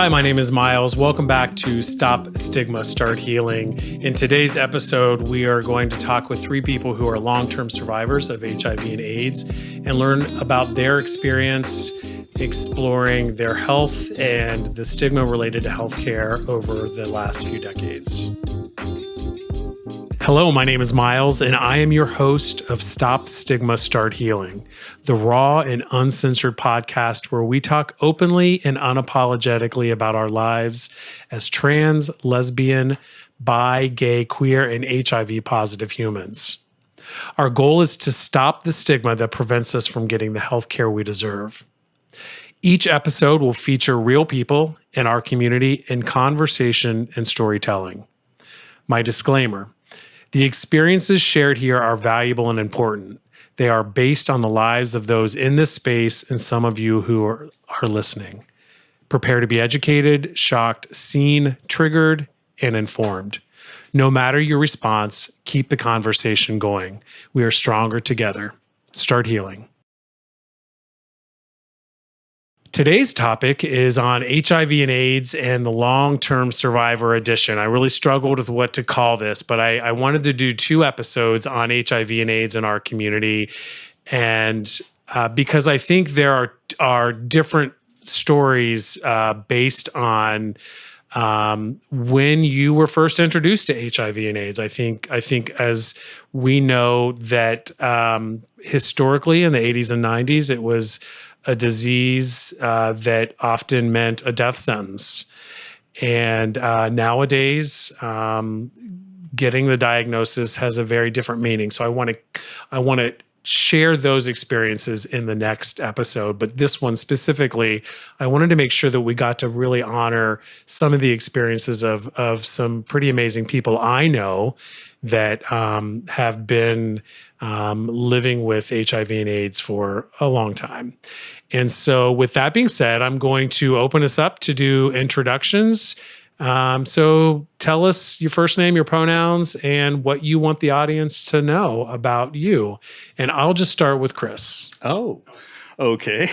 Hi, my name is Miles. Welcome back to Stop Stigma, Start Healing. In today's episode, we are going to talk with three people who are long-term survivors of HIV and AIDS and learn about their experience exploring their health and the stigma related to healthcare over the last few decades. Hello, my name is Miles, and I am your host of Stop Stigma, Start Healing, the raw and uncensored podcast where we talk openly and unapologetically about our lives as trans, lesbian, bi, gay, queer, and HIV positive humans. Our goal is to stop the stigma that prevents us from getting the healthcare we deserve. Each episode will feature real people in our community in conversation and storytelling. My disclaimer: the experiences shared here are valuable and important. They are based on the lives of those in this space and some of you who are listening. Prepare to be educated, shocked, seen, triggered, and informed. No matter your response, keep the conversation going. We are stronger together. Start healing. Today's topic is on HIV and AIDS and the long-term survivor edition. I really struggled with what to call this, but I wanted to do two episodes on HIV and AIDS in our community. And because I think there are different stories based on when you were first introduced to HIV and AIDS. I think as we know that historically in the 80s and 90s, it was a disease that often meant a death sentence. And nowadays, getting the diagnosis has a very different meaning. So I want to share those experiences in the next episode. But this one specifically, I wanted to make sure that we got to really honor some of the experiences of some pretty amazing people I know that have been living with HIV and AIDS for a long time. And so with that being said, I'm going to open us up to do introductions. So tell us your first name, your pronouns, and what you want the audience to know about you. And I'll just start with Chris. Oh, okay.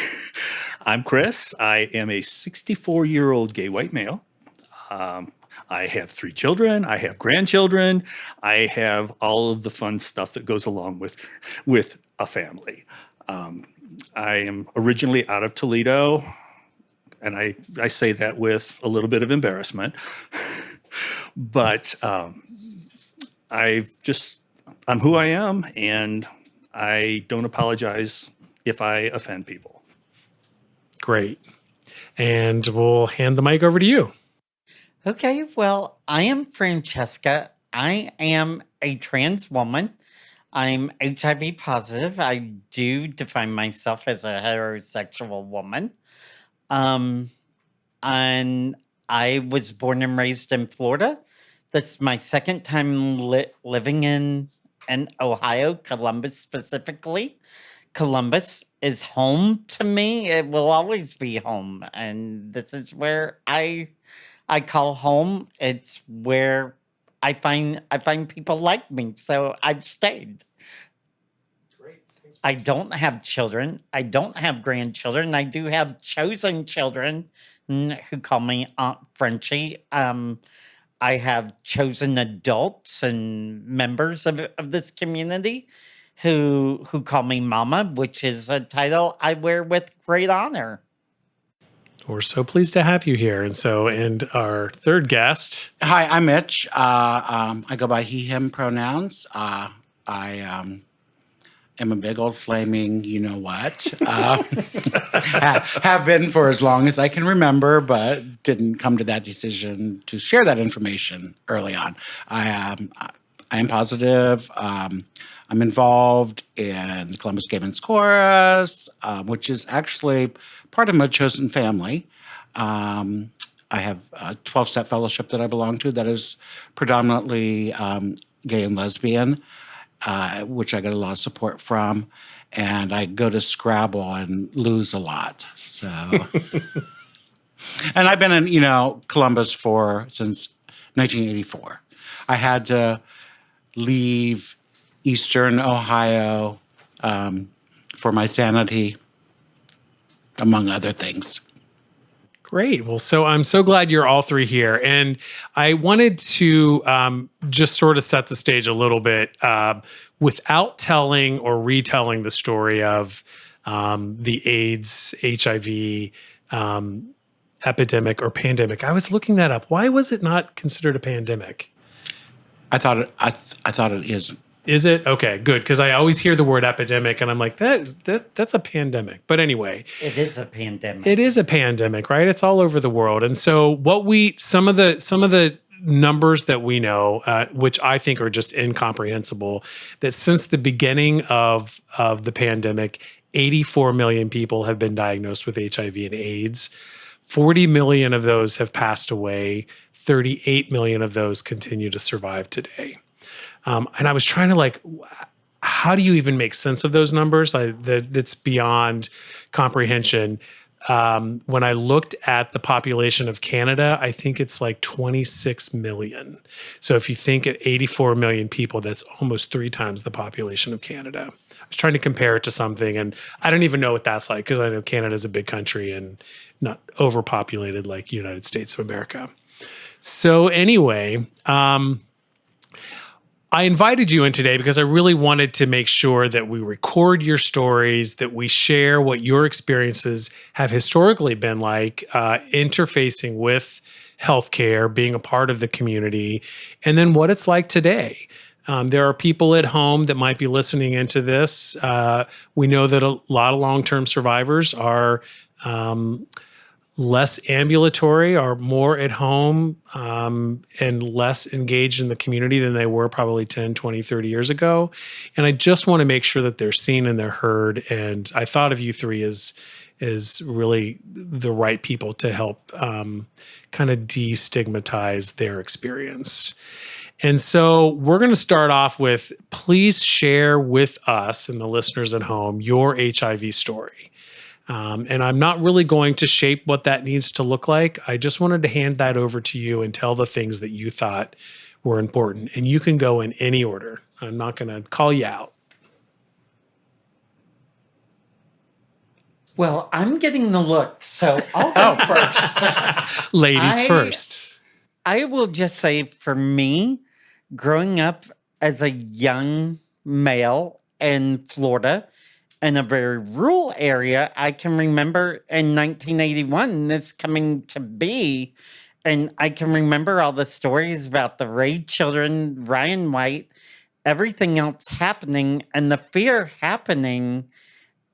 I'm Chris. I am a 64-year-old gay white male. I have 3 children. I have grandchildren. I have all of the fun stuff that goes along with a family. I am originally out of Toledo, and I say that with a little bit of embarrassment. But I'm who I am, and I don't apologize if I offend people. Great. And we'll hand the mic over to you. Okay, well, I am Francesca. I am a trans woman. I'm HIV positive. I do define myself as a heterosexual woman. And I was born and raised in Florida. That's my second time living in Ohio, Columbus specifically. Columbus is home to me. It will always be home. And this is where I call home. It's where I find people like me, so I've stayed. Great. Thanks. I don't have children. I don't have grandchildren. I do have chosen children who call me Aunt Frenchie. I have chosen adults and members of this community who call me Mama, which is a title I wear with great honor. We're so pleased to have you here. And our third guest. Hi, I'm Mitch. I go by he, him pronouns. I am a big old flaming you-know-what. Have been for as long as I can remember, but didn't come to that decision to share that information early on. I am positive. I'm involved in the Columbus Gay Men's Chorus, which is actually part of my chosen family. I have a 12-step fellowship that I belong to that is predominantly gay and lesbian, which I get a lot of support from. And I go to Scrabble and lose a lot. So, and I've been in, Columbus since 1984. I had to leave Eastern Ohio for my sanity, among other things. Great. Well, so I'm so glad you're all three here. And I wanted to just sort of set the stage a little bit without telling or retelling the story of the AIDS, HIV epidemic or pandemic. I was looking that up. Why was it not considered a pandemic? I thought it is. Is it? Okay, good. Because I always hear the word epidemic and I'm like, that's a pandemic. But anyway, It is a pandemic. it is a pandemic, right? It's all over the world. And so some of the numbers that we know, which I think are just incomprehensible, that since the beginning of the pandemic, 84 million people have been diagnosed with HIV and AIDS. 40 million of those have passed away. 38 million of those continue to survive today. And I was trying to how do you even make sense of those numbers? That's beyond comprehension. When I looked at the population of Canada, I think it's like 26 million. So if you think at 84 million people, that's almost 3 times the population of Canada. I was trying to compare it to something, and I don't even know what that's like because I know Canada is a big country and not overpopulated like United States of America. So anyway, I invited you in today because I really wanted to make sure that we record your stories, that we share what your experiences have historically been like interfacing with healthcare, being a part of the community, and then what it's like today. There are people at home that might be listening into this. We know that a lot of long-term survivors are less ambulatory, are more at home and less engaged in the community than they were probably 10, 20, 30 years ago. And I just want to make sure that they're seen and they're heard. And I thought of you three as really the right people to help kind of destigmatize their experience. And so we're going to start off with, please share with us and the listeners at home your HIV story. And I'm not really going to shape what that needs to look like. I just wanted to hand that over to you and tell the things that you thought were important. And you can go in any order. I'm not going to call you out. Well, I'm getting the look, so I'll go first. Ladies first. I will just say for me, growing up as a young male in Florida, in a very rural area, I can remember in 1981 this coming to be, and I can remember all the stories about the Ray children, Ryan White, everything else happening, and the fear happening.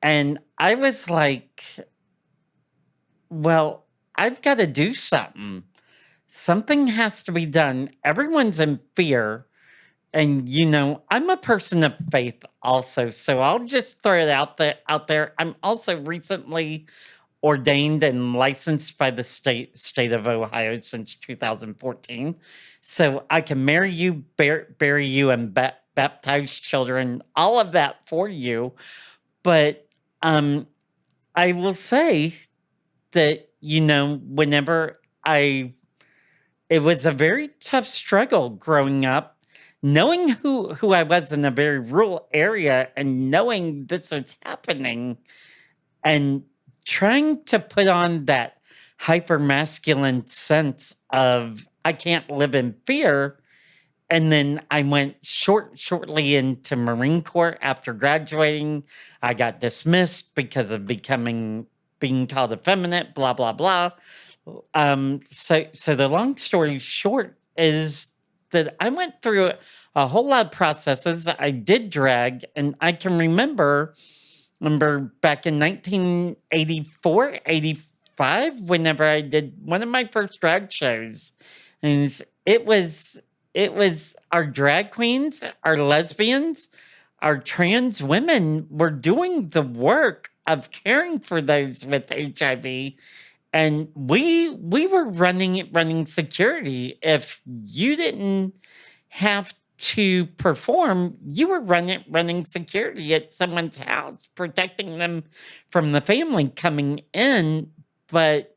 And I was like, well, I've got to do something. Something has to be done. Everyone's in fear. And, I'm a person of faith also. So I'll just throw it out there. I'm also recently ordained and licensed by the state of Ohio since 2014. So I can marry you, bury you, and baptize children, all of that for you. But I will say that, whenever it was a very tough struggle growing up, knowing who I was in a very rural area and knowing this was happening and trying to put on that hyper masculine sense of I can't live in fear. And then I went shortly into Marine Corps after graduating. I got dismissed because of being called effeminate, blah, blah, blah. So the long story short is that I went through a whole lot of processes. I did drag, and I can remember back in 1984, 85, whenever I did one of my first drag shows. And it was our drag queens, our lesbians, our trans women were doing the work of caring for those with HIV. And we were running security. If you didn't have to perform, you were running security at someone's house, protecting them from the family coming in. But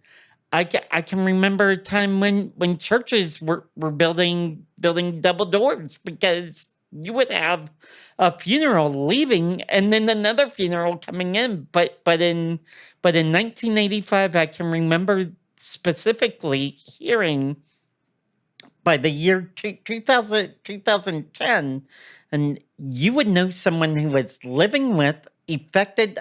I can remember a time when churches were building double doors because you would have a funeral leaving and then another funeral coming in. But in 1985, I can remember specifically hearing by the year 2010, and you would know someone who was living with, affected,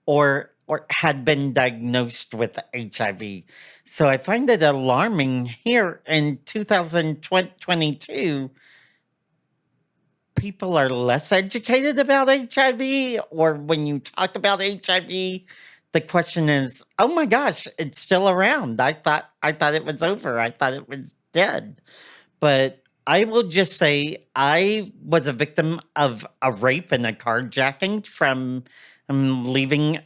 or had been diagnosed with HIV. So I find it alarming here in 2022 people are less educated about HIV, or when you talk about HIV, the question is, "Oh my gosh, it's still around. I thought it was over. I thought it was dead." But I will just say I was a victim of a rape and a carjacking from leaving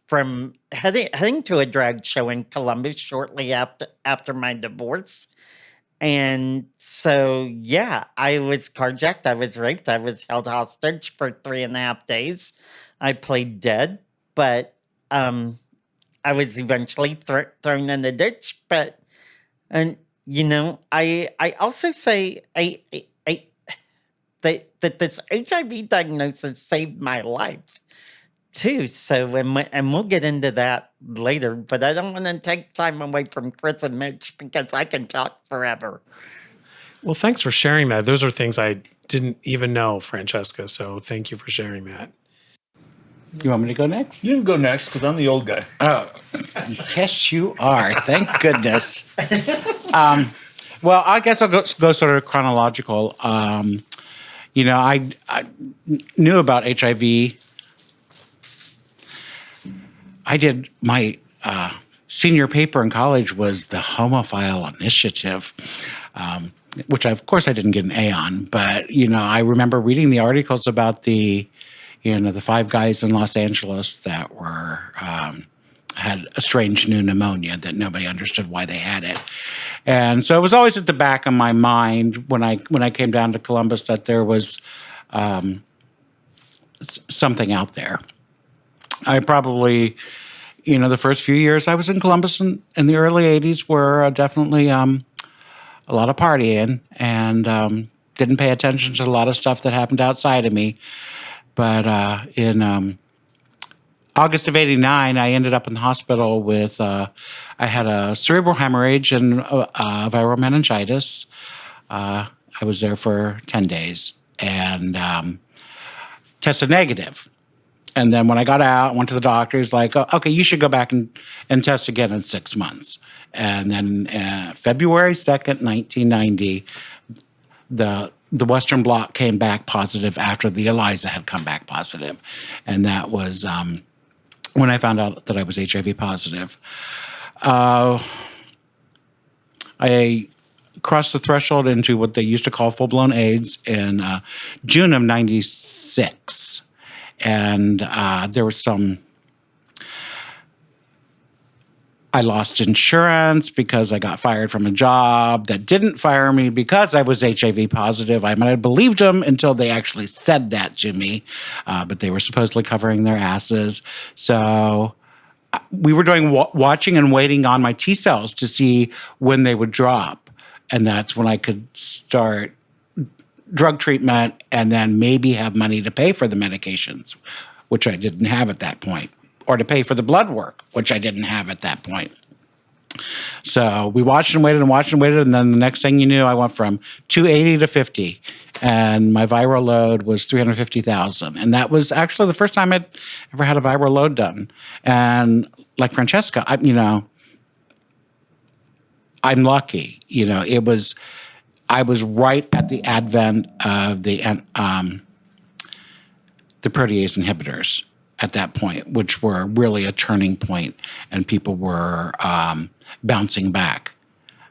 from heading to a drag show in Columbus shortly after my divorce. And so, yeah, I was carjacked, I was raped, I was held hostage for 3.5 days. I played dead, but um, I was eventually thrown in the ditch. But, and I also say that this HIV diagnosis saved my life too. So, and we'll get into that later. But I don't want to take time away from Chris and Mitch because I can talk forever. Well, thanks for sharing that. Those are things I didn't even know, Francesca. So thank you for sharing that. You want me to go next? You can go next because I'm the old guy. Oh, yes, you are. Thank goodness. Well, I guess I'll go sort of chronological. I knew about HIV. I did my senior paper in college was the Homophile Initiative, which of course I didn't get an A on. But I remember reading the articles about the 5 guys in Los Angeles that were had a strange new pneumonia that nobody understood why they had it. And so it was always at the back of my mind when I came down to Columbus that there was something out there. I probably, the first few years I was in Columbus in the early 80s were definitely a lot of partying and didn't pay attention to a lot of stuff that happened outside of me. But in August of '89, I ended up in the hospital with, I had a cerebral hemorrhage and viral meningitis. I was there for 10 days and tested negative. And then when I got out, went to the doctor, he's like, "Oh, okay, you should go back and test again in 6 months." And then February 2nd, 1990, the Western Blot came back positive after the ELISA had come back positive. And that was when I found out that I was HIV positive. I crossed the threshold into what they used to call full-blown AIDS in June of '96. And there was I lost insurance because I got fired from a job that didn't fire me because I was HIV positive. I might have believed them until they actually said that to me, but they were supposedly covering their asses. So we were doing watching and waiting on my T cells to see when they would drop. And that's when I could start drug treatment and then maybe have money to pay for the medications, which I didn't have at that point, or to pay for the blood work, which I didn't have at that point. So we watched and waited, and then the next thing you knew, I went from 280 to 50, and my viral load was 350,000. And that was actually the first time I'd ever had a viral load done. And like Francesca, I'm lucky. I was right at the advent of the protease inhibitors at that point, which were really a turning point, and people were bouncing back.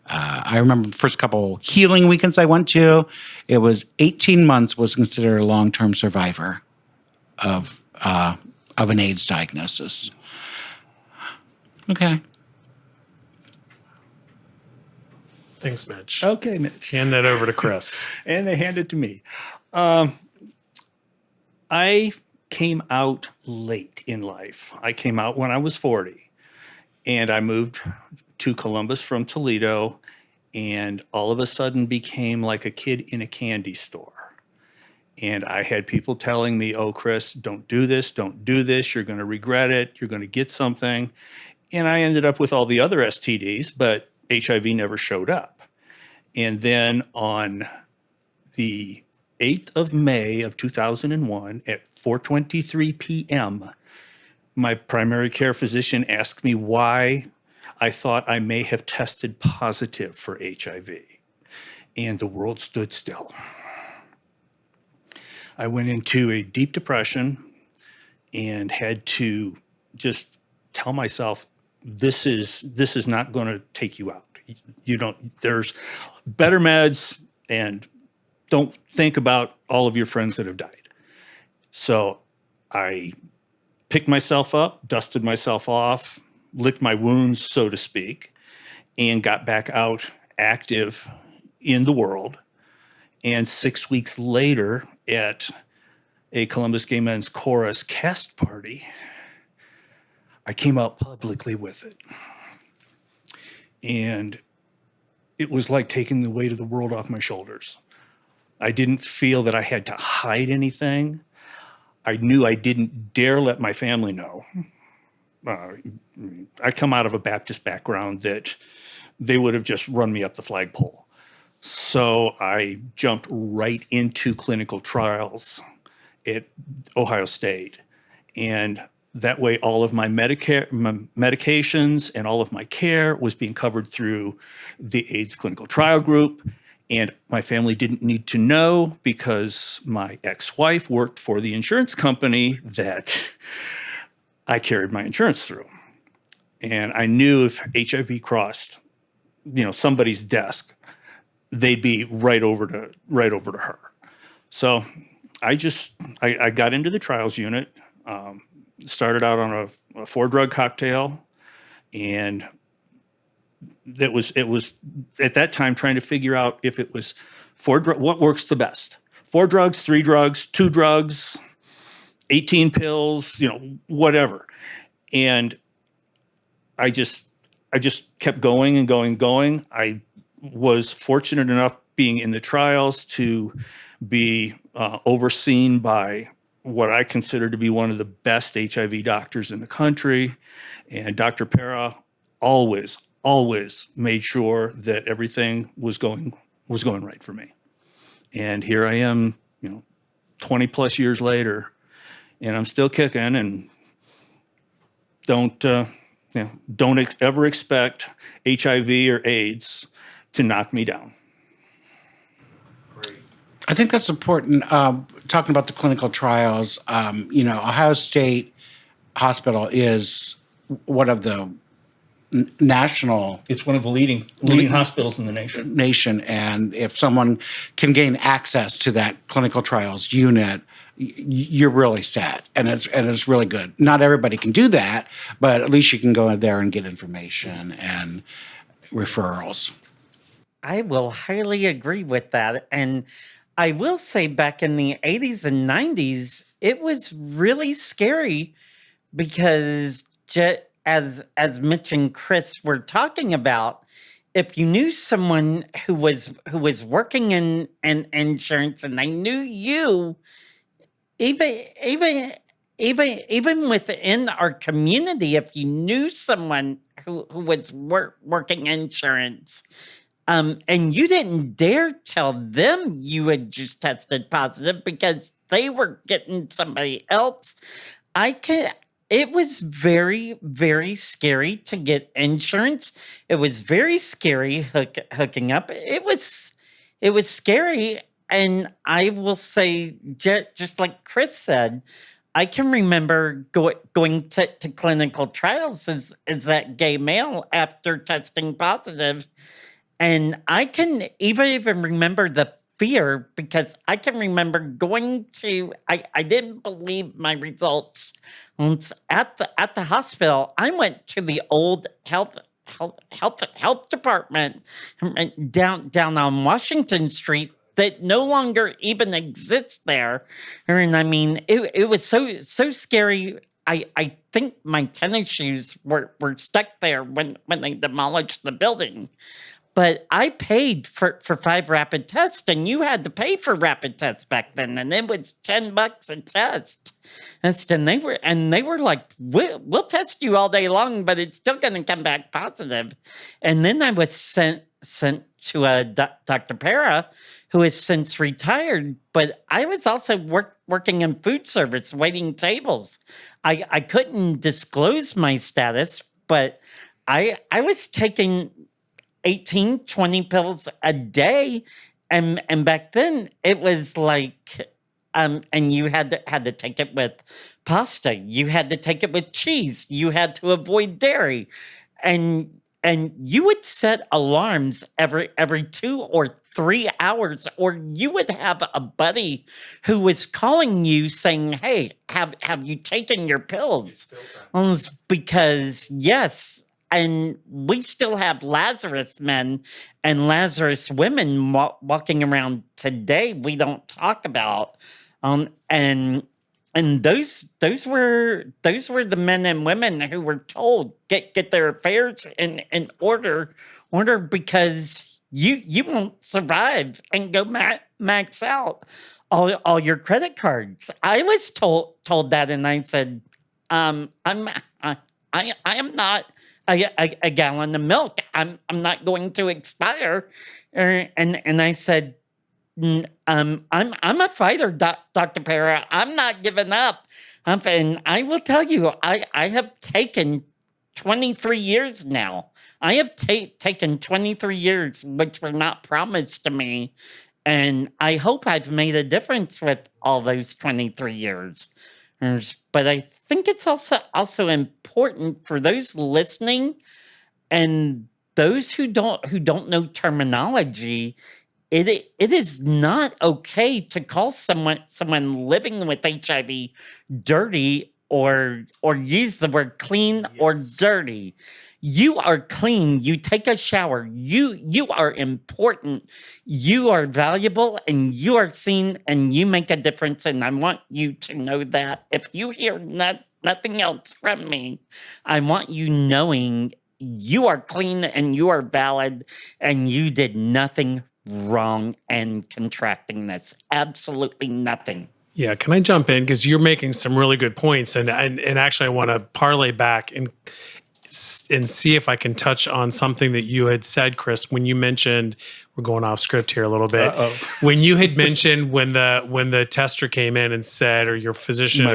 I remember the first couple healing weekends I went to, it was 18 months was considered a long-term survivor of an AIDS diagnosis. Okay. Thanks, Mitch. Okay, Mitch. Hand that over to Chris. And they hand it to me. I came out late in life. I came out when I was 40, and I moved to Columbus from Toledo, and all of a sudden became like a kid in a candy store. And I had people telling me, "Oh, Chris, don't do this. You're going to regret it. You're going to get something." And I ended up with all the other STDs, but HIV never showed up. And then on the 8th of May of 2001 at 4:23 p.m., my primary care physician asked me why I thought I may have tested positive for HIV. And the world stood still. I went into a deep depression and had to just tell myself, this is not going to take you out. There's better meds, and don't think about all of your friends that have died. So I picked myself up, dusted myself off, licked my wounds, so to speak, and got back out active in the world. And 6 weeks later, at a Columbus Gay Men's Chorus cast party, I came out publicly with it. And it was like taking the weight of the world off my shoulders. I didn't feel that I had to hide anything. I knew I didn't dare let my family know. I come out of a Baptist background that they would have just run me up the flagpole. So I jumped right into clinical trials at Ohio State. And that way, all of my medications and all of my care was being covered through the AIDS clinical trial group. And my family didn't need to know because my ex-wife worked for the insurance company that I carried my insurance through. And I knew if HIV crossed, somebody's desk, they'd be right over to her. So I got into the trials unit, started out on a 4-drug cocktail, and it was at that time trying to figure out if it was what works the best. 4 drugs, 3 drugs, 2 drugs, 18 pills, whatever. And I just kept going and going and going. I was fortunate enough being in the trials to be overseen by what I consider to be one of the best HIV doctors in the country. And Dr. Para always made sure that everything was going right for me. And here I am, 20 plus years later, and I'm still kicking, and don't ever expect HIV or AIDS to knock me down. I think that's important. Talking about the clinical trials, Ohio State Hospital is one of the national It's one of the leading hospitals in the nation. And if someone can gain access to that clinical trials unit, you're really set, and it's really good. Not everybody can do that, but at least you can go in there and get information and referrals. I will highly agree with that. And I will say back in the 80s and 90s, it was really scary because as Mitch and Chris were talking about, if you knew someone who was working in insurance and they knew you, even within our community, if you knew someone who was working insurance, and you didn't dare tell them you had just tested positive because they were getting somebody else, it was very, very scary to get insurance. It was very scary hooking up. It was scary. And I will say, just like Chris said, I can remember going to clinical trials as that gay male after testing positive. And I can even remember the fear because I can remember going to, I didn't believe my results. At the hospital, I went to the old health department down on Washington Street that no longer even exists there. And I mean, it was so scary. I think my tennis shoes were stuck there when they demolished the building. but I paid for 5 rapid tests, and you had to pay for rapid tests back then, and it was $10 a test. And they were like, we'll test you all day long, but it's still going to come back positive. And then I was sent to a Dr. Para, who has since retired, but I was also working in food service, waiting tables. I couldn't disclose my status, but I was taking 18, 20 pills a day. And back then it was like, and you had to take it with pasta. You had to take it with cheese. You had to avoid dairy. And you would set alarms every 2 or 3 hours, or you would have a buddy who was calling you saying, "Hey, have you taken your pills?" Because yes, and we still have Lazarus men and Lazarus women walking around today. We don't talk about, and those were the men and women who were told get their affairs in order because you won't survive and go max out all your credit cards. I was told that, and I said, I am not a gallon of milk. I'm not going to expire. And I said, I'm a fighter, Dr. Para. I'm not giving up. And I will tell you, I have taken 23 years now. I have taken 23 years, which were not promised to me. And I hope I've made a difference with all those 23 years. But I think it's also important for those listening and those who don't know terminology. It is not okay to call someone living with HIV dirty or use the word clean or dirty. You are clean. You take a shower. You are important. You are valuable, and you are seen, and you make a difference. And I want you to know that. If you hear nothing else from me, I want you knowing you are clean and you are valid, and you did nothing wrong in contracting this. Absolutely nothing. Yeah, can I jump in? Because you're making some really good points. And actually, I want to parlay back and see if I can touch on something that you had said, Chris, when you mentioned, we're going off script here a little bit. When you had mentioned when the tester came in and said, or your physician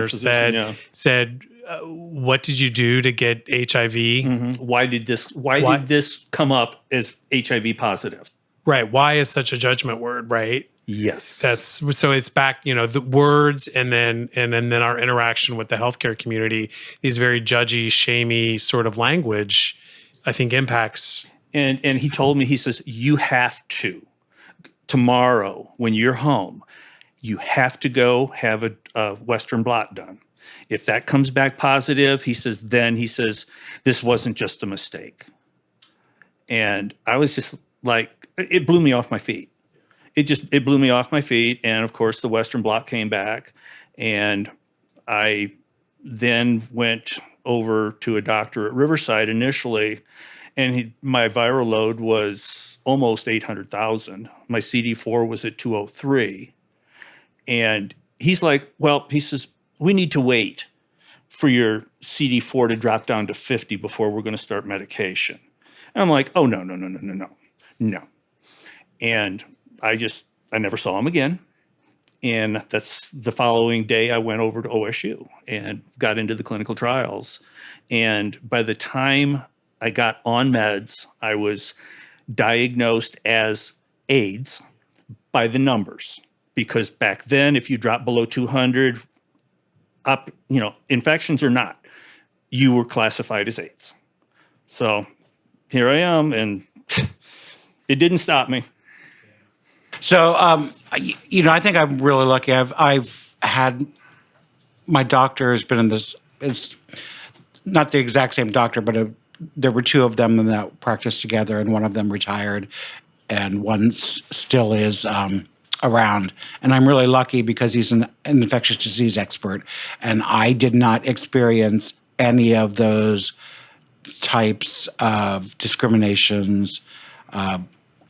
said, what did you do to get HIV? Mm-hmm. Why did this come up as HIV positive? Right. Why is such a judgment word, right? Yes. So it's back, the words and then our interaction with the healthcare community, these very judgy, shamey sort of language, I think impacts. And he told me, he says, you have to, tomorrow when you're home, you have to go have a Western blot done. If that comes back positive, he says, this wasn't just a mistake. And I was just like, it blew me off my feet. It blew me off my feet. And of course, the Western blot came back. And I then went over to a doctor at Riverside initially. And my viral load was almost 800,000. My CD4 was at 203. And he's like, well, he says, we need to wait for your CD4 to drop down to 50 before we're going to start medication. And I'm like, oh, no. And I never saw him again. And that's the following day I went over to OSU and got into the clinical trials. And by the time I got on meds, I was diagnosed as AIDS by the numbers. Because back then, if you drop below 200, infections or not, you were classified as AIDS. So here I am, and it didn't stop me. So, I think I'm really lucky. I've had, my doctor has been in this, it's not the exact same doctor, but there were 2 of them that practiced together, and one of them retired, and one still is around. And I'm really lucky because he's an infectious disease expert, and I did not experience any of those types of discriminations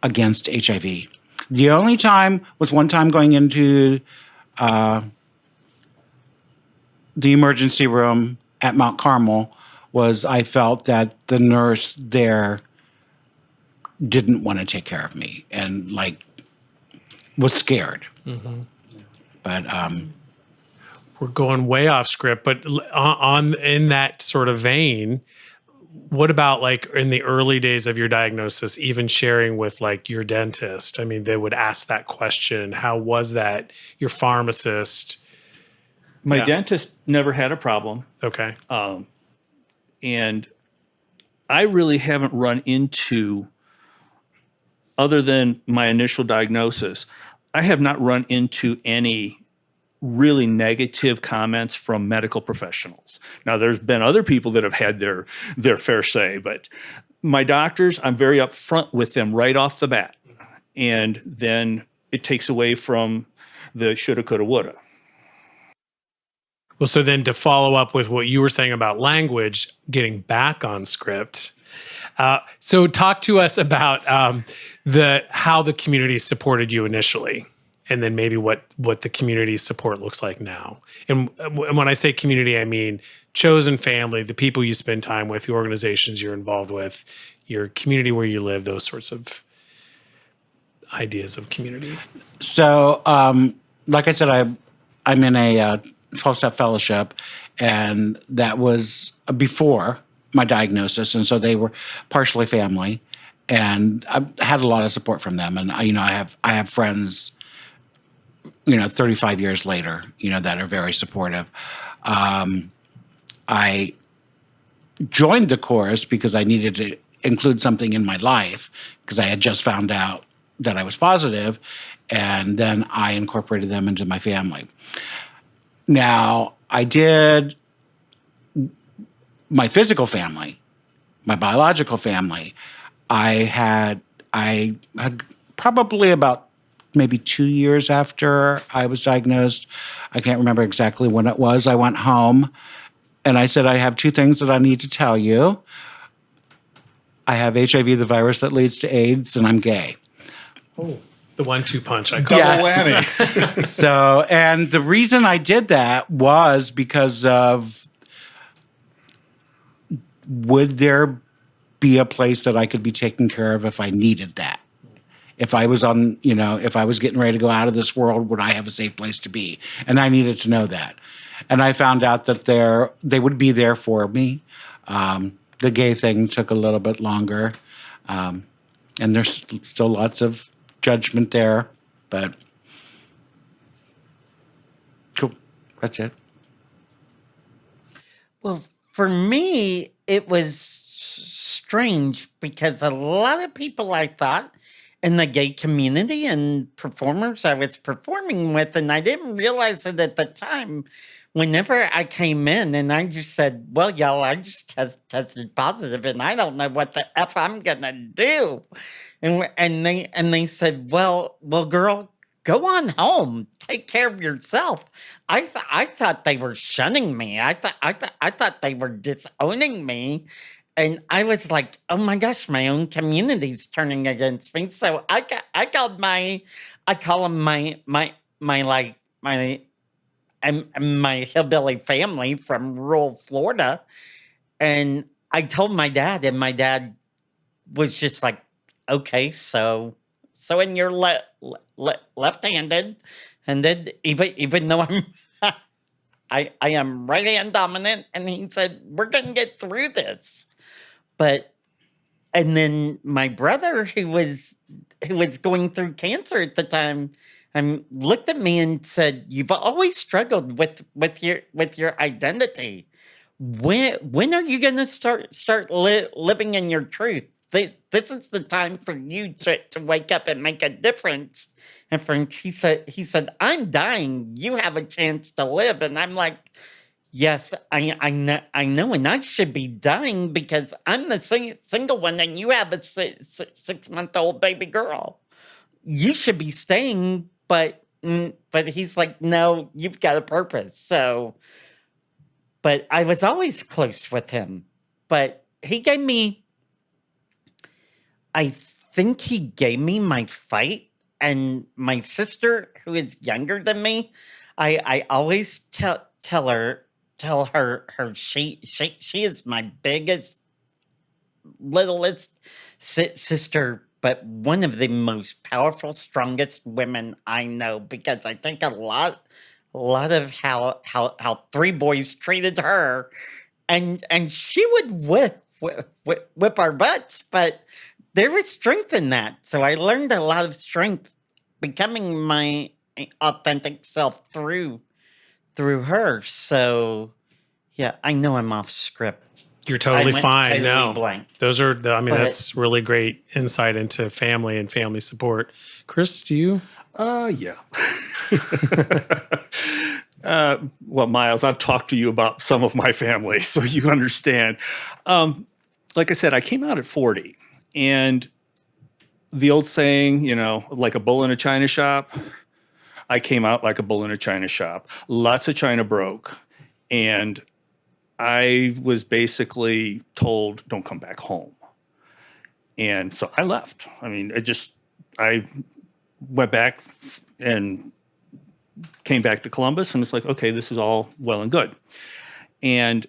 against HIV. The only time was one time going into the emergency room at Mount Carmel was I felt that the nurse there didn't want to take care of me and like was scared. But We're going way off script, but on in that sort of vein, what about like in the early days of your diagnosis, even sharing with like your dentist? I mean, they would ask that question. How was that? Your pharmacist? My Yeah. dentist never had a problem. Okay. And I really haven't run into, other than my initial diagnosis, I have not run into any really negative comments from medical professionals. Now, there's been other people that have had their fair say, but my doctors, I'm very upfront with them right off the bat. And then it takes away from the shoulda, coulda, woulda. Well, so then to follow up with what you were saying about language, getting back on script. So talk to us about how the community supported you initially, and then maybe what the community support looks like now. And when I say community, I mean chosen family, the people you spend time with, the organizations you're involved with, your community where you live, those sorts of ideas of community. so, like I said, I'm in a 12-step fellowship, and that was before my diagnosis, and so they were partially family, and I had a lot of support from them. And I have friends, 35 years later, that are very supportive. I joined the chorus because I needed to include something in my life because I had just found out that I was positive, and then I incorporated them into my family. Now, I did my physical family, my biological family. I had probably about maybe 2 years after I was diagnosed. I can't remember exactly when it was. I went home and I said, I have two things that I need to tell you. I have HIV, the virus that leads to AIDS, and I'm gay. Oh, the 1-2 punch I call Double it. whammy. So, and the reason I did that was because of, would there be a place that I could be taken care of if I needed that? If I was if I was getting ready to go out of this world, would I have a safe place to be? And I needed to know that. And I found out that they would be there for me. The gay thing took a little bit longer. And there's still lots of judgment there, but cool. That's it. Well, for me, it was strange because a lot of people I thought in the gay community and performers I was performing with, and I didn't realize it at the time. Whenever I came in and I just said, well, y'all, I just tested positive and I don't know what the F I'm going to do. And they said, well, girl, go on home. Take care of yourself. I thought they were shunning me. I thought they were disowning me. And I was like, oh my gosh, my own community's turning against me. So I call them my hillbilly family from rural Florida. And I told my dad, and my dad was just like, okay, so and you're left-handed, and then even though I am right-hand dominant, and he said, we're gonna get through this. And then my brother, who was going through cancer at the time, looked at me and said, "You've always struggled with your identity. When are you going to start living in your truth? This is the time for you to wake up and make a difference." And he said, "I'm dying. You have a chance to live." And I'm like, yes, I know, and I should be dying because I'm the single one, and you have a 6-month-old baby girl. You should be staying, but he's like, no, you've got a purpose. So, but I was always close with him, but he gave me, I think he gave me my fight. And my sister, who is younger than me, I always tell her she is my biggest littlest sister, but one of the most powerful, strongest women I know, because I think a lot of how three boys treated her, and she would whip our butts, but there was strength in that. So I learned a lot of strength becoming my authentic self through her. So yeah, I know I'm off script. You're totally went fine. totally No, blank. those are, I mean, But- that's really great insight into family and family support. Chris, do you? Yeah. Well, Miles, I've talked to you about some of my family, so you understand. Like I said, I came out at 40, and the old saying, you know, like a bull in a china shop, I came out like a bull in a china shop. Lots of china broke, and I was basically told, don't come back home. And so I left. I mean, I went back and came back to Columbus, and it's like, okay, this is all well and good. And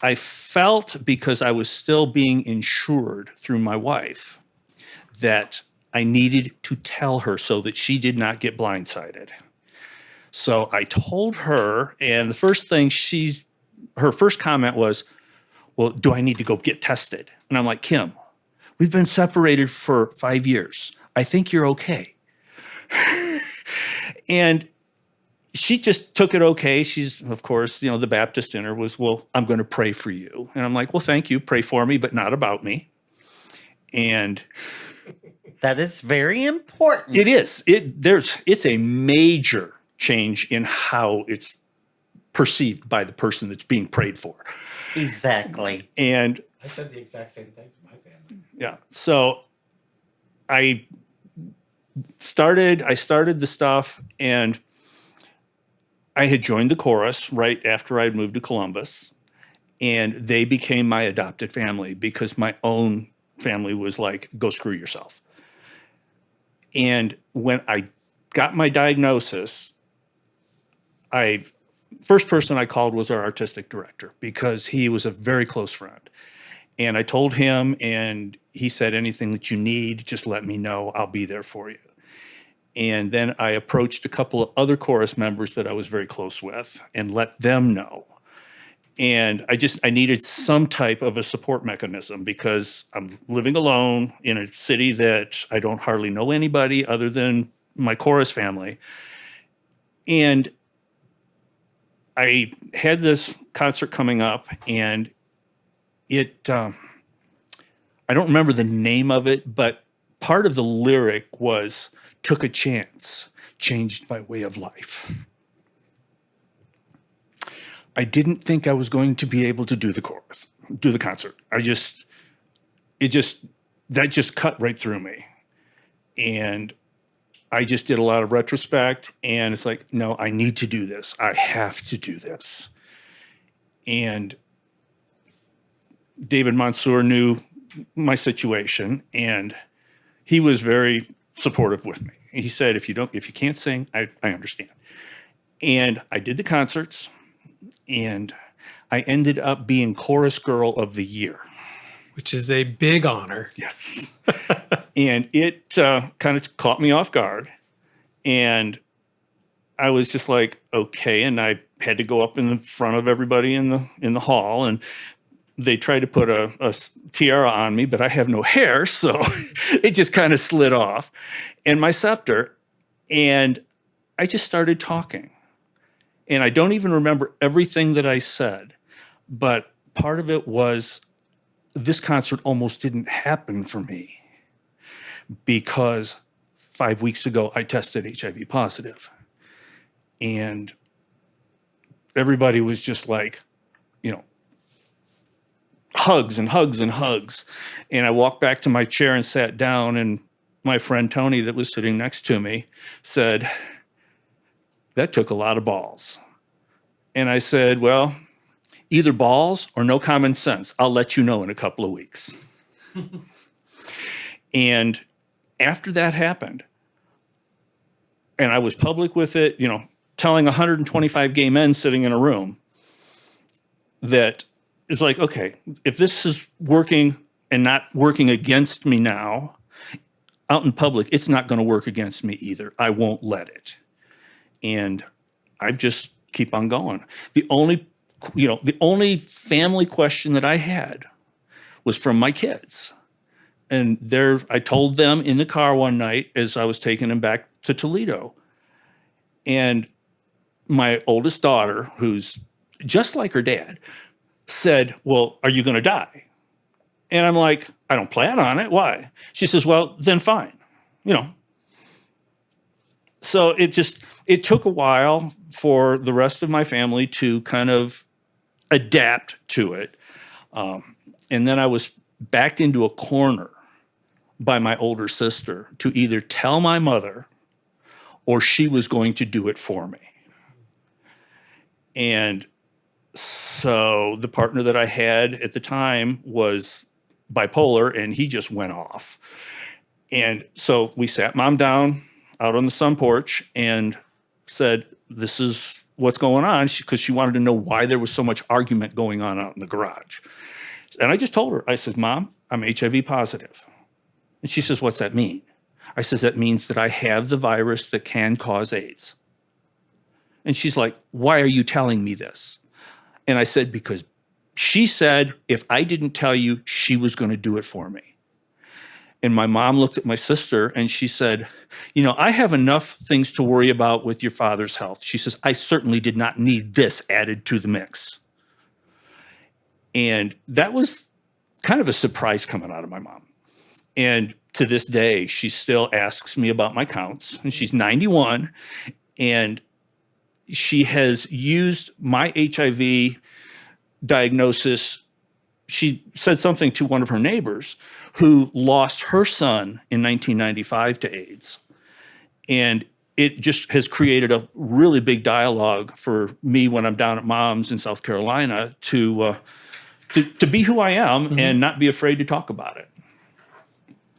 I felt, because I was still being insured through my wife, that I needed to tell her so that she did not get blindsided. So I told her, and the first thing her first comment was, well, do I need to go get tested? And I'm like, Kim, we've been separated for 5 years. I think you're okay. And she just took it okay. She's, of course, you know, the Baptist in her was, well, I'm going to pray for you. And I'm like, well, thank you. Pray for me, but not about me. And That is very important. it is. It's a major change in how it's perceived by the person that's being prayed for. Exactly. And I said the exact same thing to my family. yeah, so I started the stuff, and I had joined the chorus right after I had moved to Columbus, and they became my adopted family because my own family was like, go screw yourself. And when I got my diagnosis, first person I called was our artistic director, because he was a very close friend. And I told him, and he said, anything that you need, just let me know. I'll be there for you. And then I approached a couple of other chorus members that I was very close with and let them know. And I needed some type of a support mechanism, because I'm living alone in a city that I don't hardly know anybody other than my chorus family. And I had this concert coming up, and I don't remember the name of it, but part of the lyric was, took a chance, changed my way of life. I didn't think I was going to be able to do the concert. That just cut right through me. And I just did a lot of retrospect, and it's like, no, I need to do this. I have to do this. And David Mansour knew my situation, and he was very supportive with me. He said, if you can't sing, I understand. And I did the concerts, and I ended up being Chorus Girl of the Year. Which is a big honor. Yes. And it kind of caught me off guard. And I was just like, okay. And I had to go up in the front of everybody in the hall, and they tried to put a tiara on me, but I have no hair, so it just kind of slid off. And my scepter, and I just started talking. And I don't even remember everything that I said, but part of it was, this concert almost didn't happen for me because 5 weeks ago I tested HIV positive. And everybody was just like, hugs and hugs and hugs. And I walked back to my chair and sat down, and my friend Tony, that was sitting next to me, said, that took a lot of balls. And I said, well, either balls or no common sense. I'll let you know in a couple of weeks. And after that happened, and I was public with it, telling 125 gay men sitting in a room that it's like, okay, if this is working and not working against me now out in public, it's not going to work against me either. I won't let it. And I just keep on going. The only family question that I had was from my kids. And I told them in the car one night as I was taking them back to Toledo. And my oldest daughter, who's just like her dad, said, "Well, are you going to die?" And I'm like, "I don't plan on it. Why?" She says, "Well, then fine." So it took a while for the rest of my family to kind of adapt to it. And then I was backed into a corner by my older sister to either tell my mother or she was going to do it for me. And so the partner that I had at the time was bipolar, and he just went off. And so we sat mom down out on the sun porch and said, "This is what's going on," because she wanted to know why there was so much argument going on out in the garage. And I just told her, I said, "Mom, I'm HIV positive." And she says, "What's that mean?" I says, "That means that I have the virus that can cause AIDS." And she's like, "Why are you telling me this?" And I said, "Because she said if I didn't tell you, she was going to do it for me." And my mom looked at my sister and she said, "I have enough things to worry about with your father's health." She says, "I certainly did not need this added to the mix." And that was kind of a surprise coming out of my mom. And to this day, she still asks me about my counts. And she's 91. And she has used my HIV diagnosis. She said something to one of her neighbors who lost her son in 1995 to AIDS. And it just has created a really big dialogue for me when I'm down at mom's in South Carolina to be who I am and not be afraid to talk about it.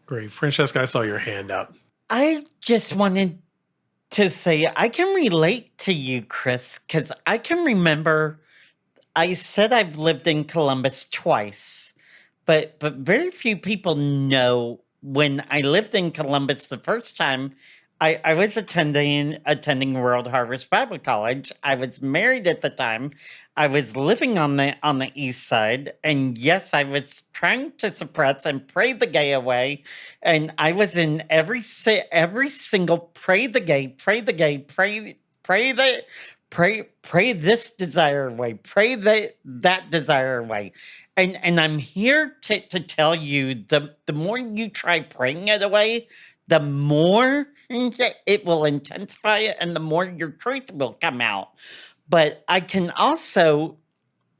Great. Francesca, I saw your hand up. I just wanted to say I can relate to you, Chris, because I can remember I said I've lived in Columbus twice, but very few people know when I lived in Columbus the first time. I was attending World Harvest Bible College. I was married at the time. I was living on the east side, and yes, I was trying to suppress and pray the gay away. And I was in every single pray the gay, pray this desire away, pray that desire away. And I'm here to tell you the more you try praying it away, the more it will intensify it and the more your truth will come out. But I can also,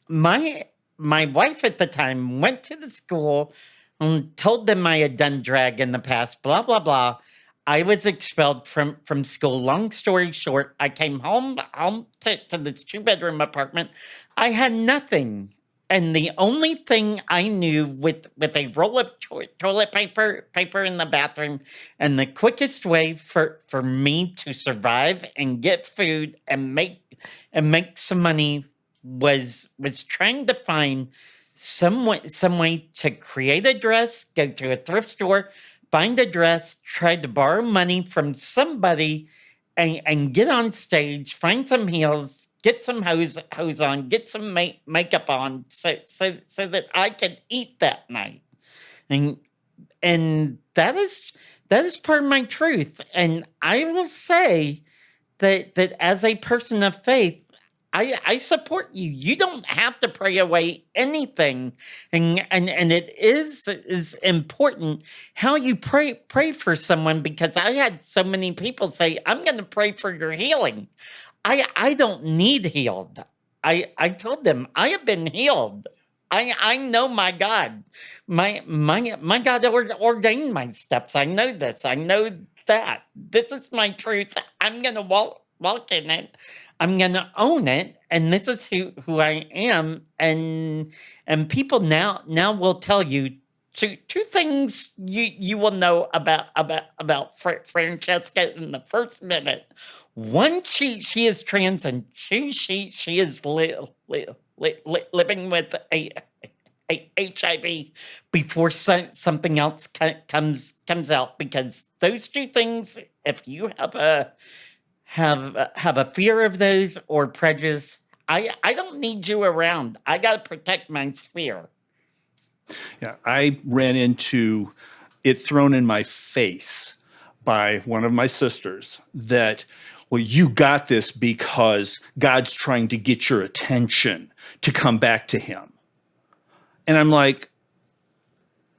my wife at the time went to the school and told them I had done drag in the past, blah, blah, blah. I was expelled from school. Long story short, I came home to this 2-bedroom apartment. I had nothing. And the only thing I knew with a roll of toilet paper in the bathroom, and the quickest way for me to survive and get food and make some money was trying to find some way to create a dress, go to a thrift store, find a dress, try to borrow money from somebody, and get on stage, find some heels, get some hose on, get some makeup on, so that I could eat that night, and that is part of my truth. And I will say that as a person of faith, I support you. You don't have to pray away anything, and it is important how you pray for someone, because I had so many people say, "I'm going to pray for your healing." I don't need healed. I told them I have been healed. I know my God. My God ordained my steps. I know this. I know that. This is my truth. I'm gonna walk in it. I'm gonna own it, and this is who I am. And people now will tell you, two things you will know about Francesca in the first minute. One, she is trans, and two, she is living with a HIV before something else comes out, because those two things, if you have a fear of those or prejudice, I don't need you around. I got to protect my sphere. Yeah, I ran into it thrown in my face by one of my sisters that, well, you got this because God's trying to get your attention to come back to him. And I'm like,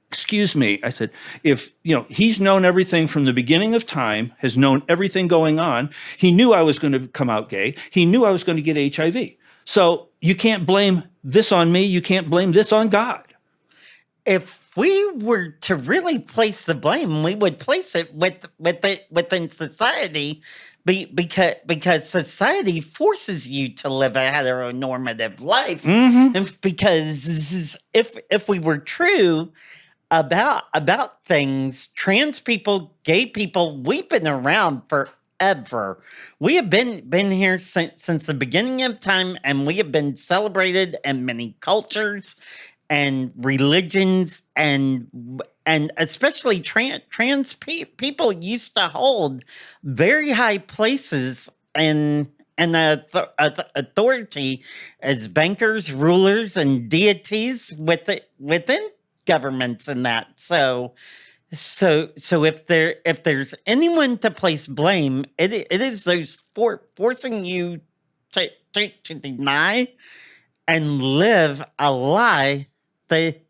excuse me. I said, if, he's known everything from the beginning of time, has known everything going on. He knew I was going to come out gay. He knew I was going to get HIV. So you can't blame this on me. You can't blame this on God. If we were to really place the blame, we would place it within society, because society forces you to live a heteronormative life. Mm-hmm. And because if we were true about things, trans people, gay people, we've been around forever. We have been here since the beginning of time, and we have been celebrated in many cultures and religions, and especially trans people used to hold very high places in authority as bankers, rulers, and deities within governments and that. So if there's anyone to place blame, it is those forcing you to deny and live a lie that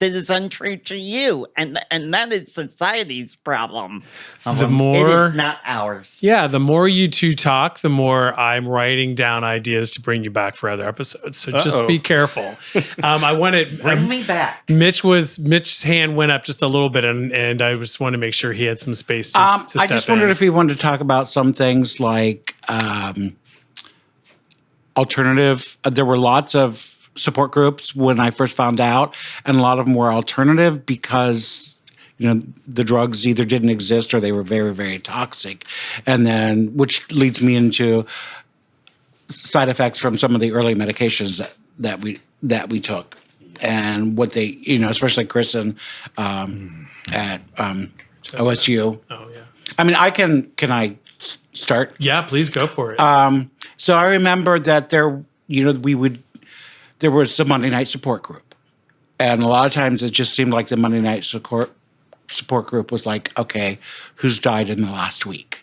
is untrue to you, and that is society's problem. The it more- is not ours. Yeah, the more you two talk, the more I'm writing down ideas to bring you back for other episodes. So just be careful. I wanted Bring me back. Mitch's hand went up just a little bit, and I just wanted to make sure he had some space to I step just in. wondered if he wanted to talk about some things like alternative. There were lots of support groups when I first found out, and a lot of them were alternative because the drugs either didn't exist or they were very, very toxic, and then which leads me into side effects from some of the early medications that we took, and what they especially Kristen at OSU. Oh yeah. I mean, can I start? Yeah, please go for it. So I remember that there was a Monday night support group, and a lot of times it just seemed like the Monday night support group was like, okay, who's died in the last week?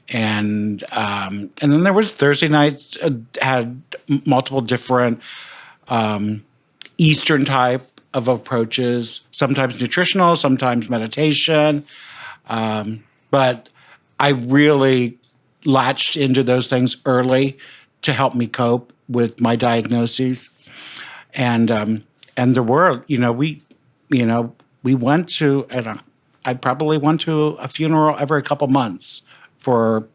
And then there was Thursday nights, had multiple different Eastern type of approaches, sometimes nutritional, sometimes meditation. But I really latched into those things early to help me cope with my diagnoses. And there were, we went to, and I probably went to a funeral every couple months for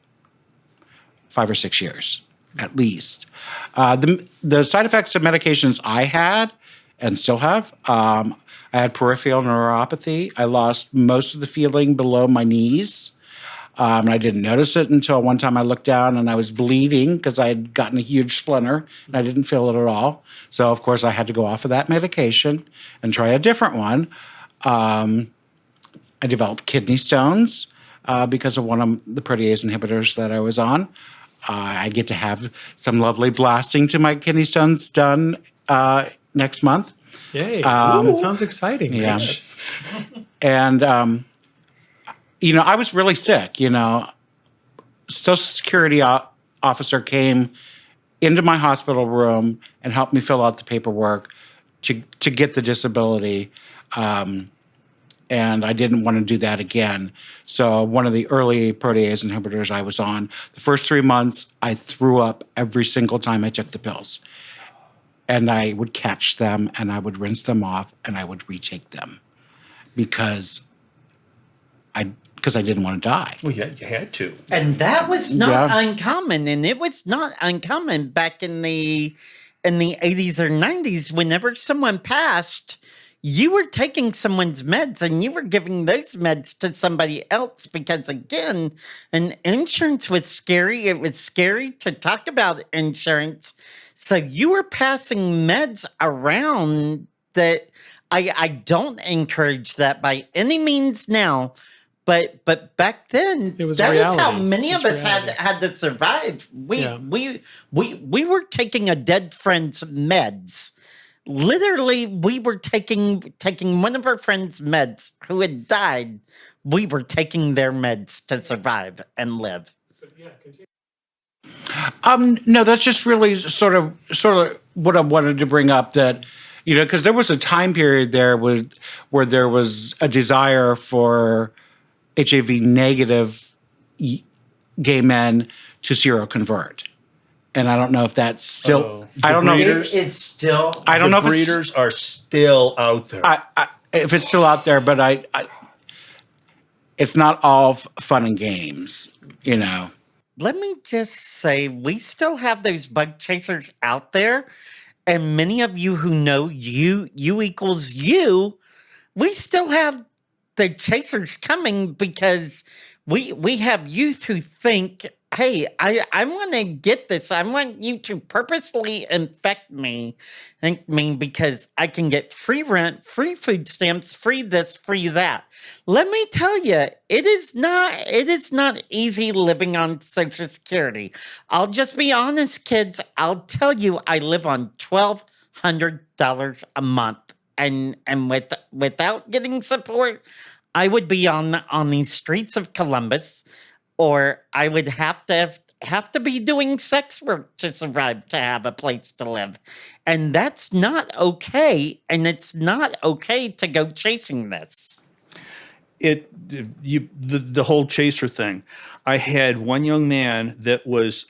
5 or 6 years, at least. The side effects of medications I had and still have, I had peripheral neuropathy. I lost most of the feeling below my knees. And I didn't notice it until one time I looked down and I was bleeding because I had gotten a huge splinter and I didn't feel it at all. So, of course, I had to go off of that medication and try a different one. I developed kidney stones because of one of the protease inhibitors that I was on. I get to have some lovely blasting to my kidney stones done next month. Yay. That sounds exciting. Yeah. Mitch. And, I was really sick, Social Security officer came into my hospital room and helped me fill out the paperwork to get the disability. And I didn't want to do that again. So one of the early protease inhibitors I was on, the first 3 months, I threw up every single time I took the pills. And I would catch them and I would rinse them off and I would retake them because I didn't want to die. Well, yeah, you had to. And that was not Yeah. uncommon. And it was not uncommon back in the 80s or 90s. Whenever someone passed, you were taking someone's meds and you were giving those meds to somebody else because, again, and insurance was scary. It was scary to talk about insurance. So you were passing meds around that I don't encourage that by any means now. But back then, It was that is how reality. many It of was us reality. had to survive. Yeah. We were taking a dead friend's meds. Literally, we were taking one of our friend's meds who had died. We were taking their meds to survive and live. No, that's just really sort of what I wanted to bring up, that, because there was a time period there where there was a desire for HIV negative gay men to seroconvert. And I don't know if that's still, Oh, I don't know. breeders? It's still. I don't know if breeders are still out there. if it's still out there, but it's not all fun and games, Let me just say, we still have those bug chasers out there. And many of you who know you equals you, we still have the chasers coming because we have youth who think, hey, I want to get this. I want you to purposely infect me, because I can get free rent, free food stamps, free this, free that. Let me tell you, it is not easy living on Social Security. I'll just be honest, kids. I'll tell you, I live on $1,200 a month. And without getting support, I would be on these streets of Columbus, or I would have to be doing sex work to survive, to have a place to live. And that's not okay. And it's not okay to go chasing this. The whole chaser thing. I had one young man that was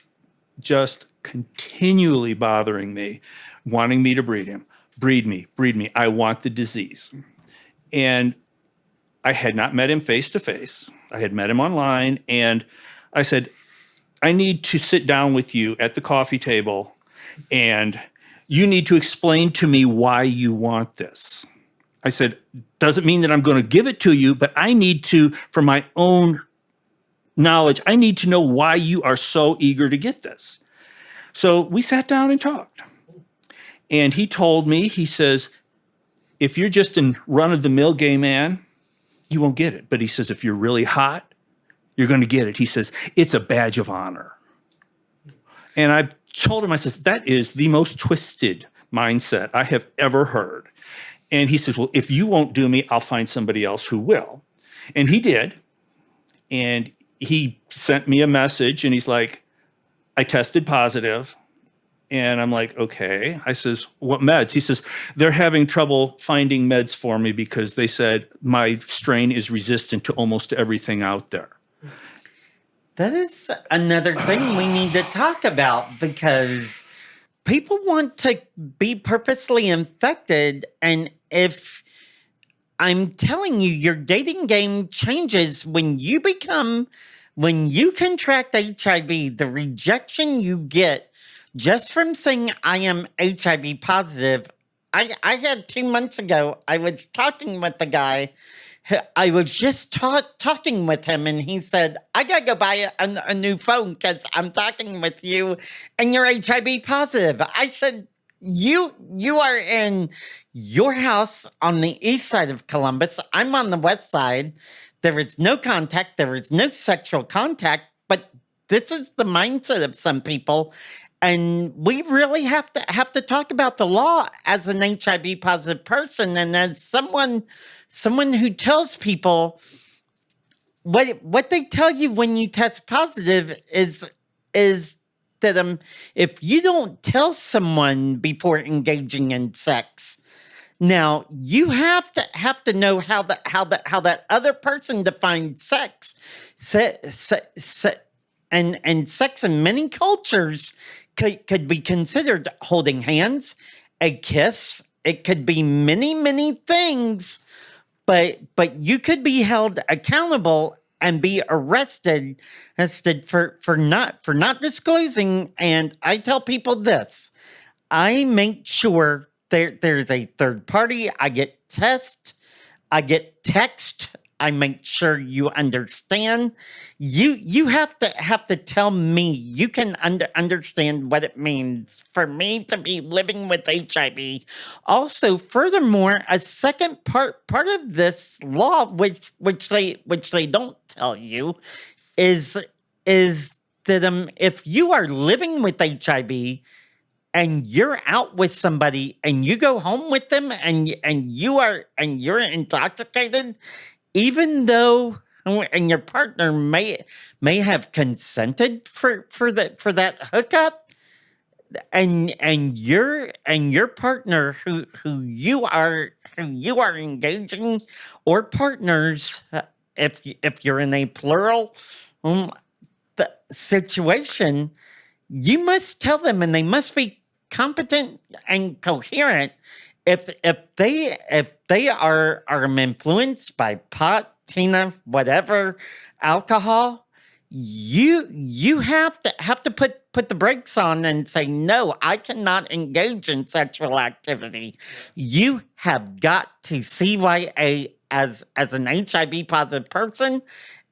just continually bothering me, wanting me to breed him. Breed me. I want the disease. And I had not met him face to face. I had met him online, and I said, I need to sit down with you at the coffee table, and you need to explain to me why you want this. I said, doesn't mean that I'm going to give it to you, but I need to, for my own knowledge, I need to know why you are so eager to get this. So we sat down and talked. And he told me, he says, if you're just a run-of-the-mill gay man, you won't get it. But he says, if you're really hot, you're going to get it. He says, it's a badge of honor. And I told him, I says, that is the most twisted mindset I have ever heard. And he says, well, if you won't do me, I'll find somebody else who will. And he did. And he sent me a message, and he's like, I tested positive. And I'm like, okay. I says, what meds? He says, they're having trouble finding meds for me because they said my strain is resistant to almost everything out there. That is another thing we need to talk about, because people want to be purposely infected. And if I'm telling you, your dating game changes when you contract HIV, the rejection you get just from saying I am HIV positive. I had 2 months ago, I was talking with the guy. I was just talking with him, and he said, I got to go buy a new phone because I'm talking with you and you're HIV positive. I said, you are in your house on the east side of Columbus. I'm on the west side. There is no contact. There is no sexual contact. But this is the mindset of some people. And we really have to talk about the law as an HIV positive person, and as someone who tells people what they tell you when you test positive is that if you don't tell someone before engaging in sex, now you have to know how that other person defines sex. And sex in many cultures could be considered holding hands, a kiss. It could be many, many things, but you could be held accountable and be arrested for not disclosing. And I tell people this: I make sure there's a third party. I get text. I make sure you understand. You have to tell me you can understand what it means for me to be living with HIV. Also, furthermore, a second part of this law, which they don't tell you, is that if you are living with HIV and you're out with somebody and you go home with them and you're intoxicated, even though and your partner may have consented for that hookup, and your partner who you are engaging, or partners, if you're in a plural the situation, you must tell them, and they must be competent and coherent. If they are influenced by pot, tina, whatever, alcohol, you have to put the brakes on and say, no, I cannot engage in sexual activity. You have got to CYA as an HIV positive person,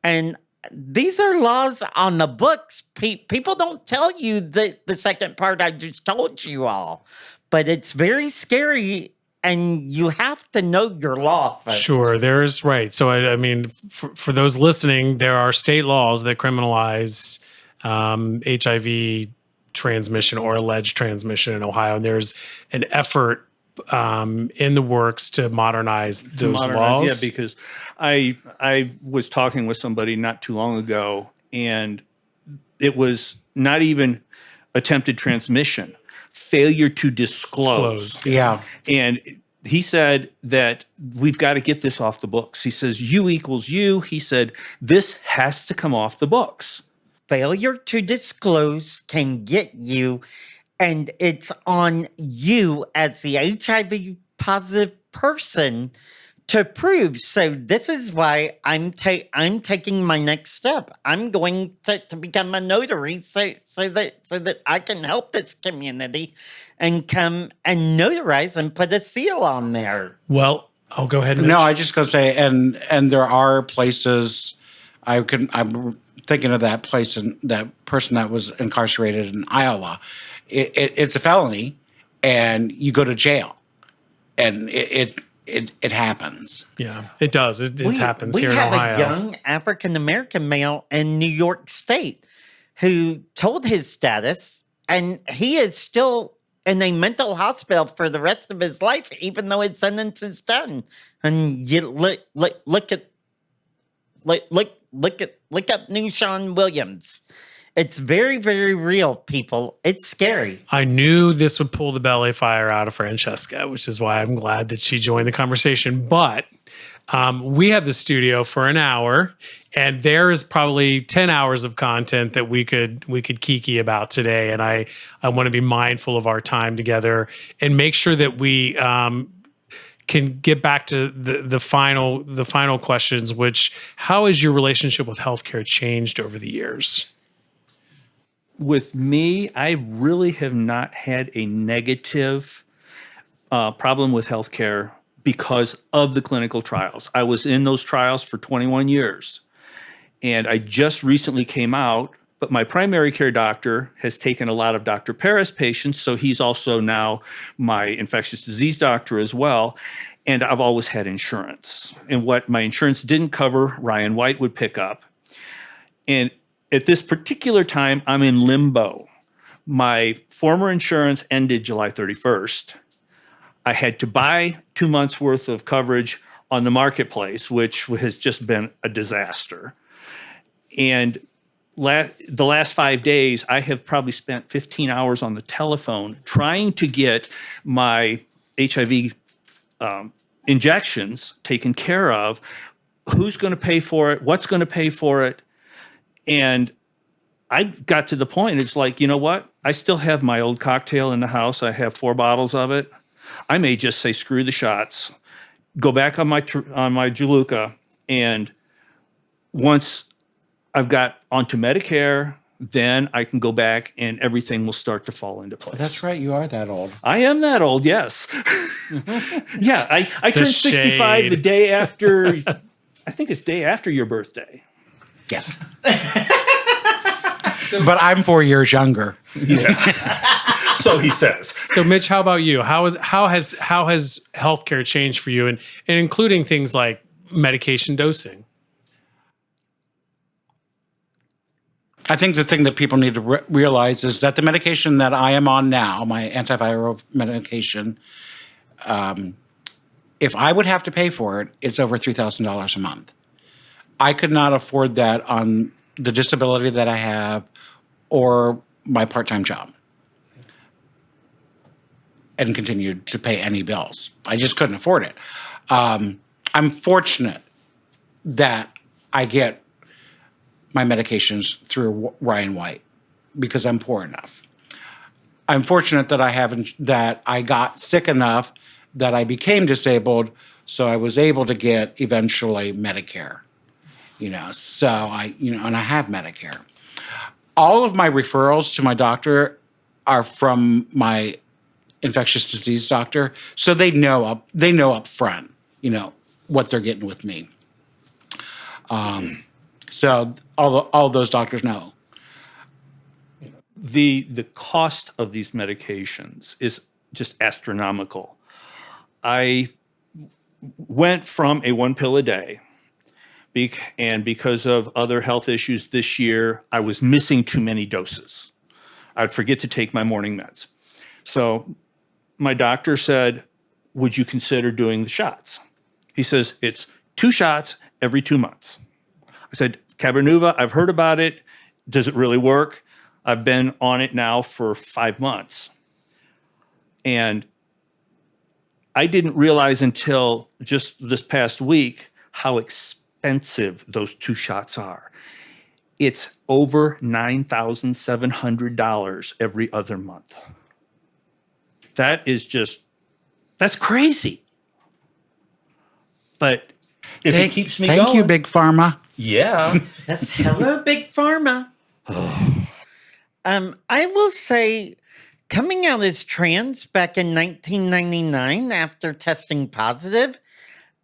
and these are laws on the books. People don't tell you the second part I just told you all, but it's very scary, and you have to know your law. Folks. Sure, there's right. So I mean, for those listening, there are state laws that criminalize HIV transmission or alleged transmission in Ohio, and there's an effort in the works to modernize those laws. Yeah, because I was talking with somebody not too long ago, and it was not even attempted transmission, failure to disclose. Yeah. And he said that we've got to get this off the books. He says, U equals U. He said, this has to come off the books. Failure to disclose can get you, and it's on you as the HIV positive person to prove. So this is why I'm taking my next step. I'm going to become a notary so that I can help this community and come and notarize and put a seal on there. Well, I'll go ahead. No, I just gonna say, and there are places I'm thinking of that place and that person that was incarcerated in Iowa. It's a felony, and you go to jail, and it happens. Yeah, it does. It happens here in Ohio. We have a young African American male in New York State who told his status, and he is still in a mental hospital for the rest of his life, even though his sentence is done. And you look up Newshawn Williams. It's very, very real, people. It's scary. I knew this would pull the belly fire out of Francesca, which is why I'm glad that she joined the conversation. But we have the studio for an hour, and there is probably 10 hours of content that we could kiki about today. And I want to be mindful of our time together and make sure that we can get back to the final questions, which, how has your relationship with healthcare changed over the years? With me, I really have not had a negative problem with healthcare because of the clinical trials. I was in those trials for 21 years, and I just recently came out, but my primary care doctor has taken a lot of Dr. Paris patients, so he's also now my infectious disease doctor as well, and I've always had insurance. And what my insurance didn't cover, Ryan White would pick up. And at this particular time, I'm in limbo. My former insurance ended July 31st. I had to buy 2 months worth of coverage on the marketplace, which has just been a disaster. And the last 5 days, I have probably spent 15 hours on the telephone trying to get my HIV injections taken care of. Who's going to pay for it? What's going to pay for it? And I got to the point, it's like, you know what? I still have my old cocktail in the house. I have 4 bottles of it. I may just say, screw the shots, go back on my Juluca. And once I've got onto Medicare, then I can go back and everything will start to fall into place. That's right. You are that old. I am that old, yes. Yeah, I turned 65 the shade. day after, I think it's day after your birthday. Yes. But I'm 4 years younger. So he says. So, Mitch, how about you? How has healthcare changed for you, and including things like medication dosing? I think the thing that people need to realize is that the medication that I am on now, my antiviral medication, if I would have to pay for it, it's over $3,000 a month. I could not afford that on the disability that I have or my part-time job and continue to pay any bills. I just couldn't afford it. I'm fortunate that I get my medications through Ryan White because I'm poor enough. I'm fortunate that I got sick enough that I became disabled, so I was able to get eventually Medicare. And I have Medicare. All of my referrals to my doctor are from my infectious disease doctor, so they know up front, what they're getting with me. So all those doctors know. The cost of these medications is just astronomical. I went from a 1 pill a day, and because of other health issues this year, I was missing too many doses. I'd forget to take my morning meds. So my doctor said, would you consider doing the shots? He says, it's 2 shots every 2 months. I said, Cabernuva, I've heard about it. Does it really work? I've been on it now for 5 months. And I didn't realize until just this past week how expensive those 2 shots are. It's over $9,700 every other month. That's crazy. But if it keeps me going. Thank you, Big Pharma. Yeah. Yes, hello, Big Pharma. I will say, coming out as trans back in 1999 after testing positive,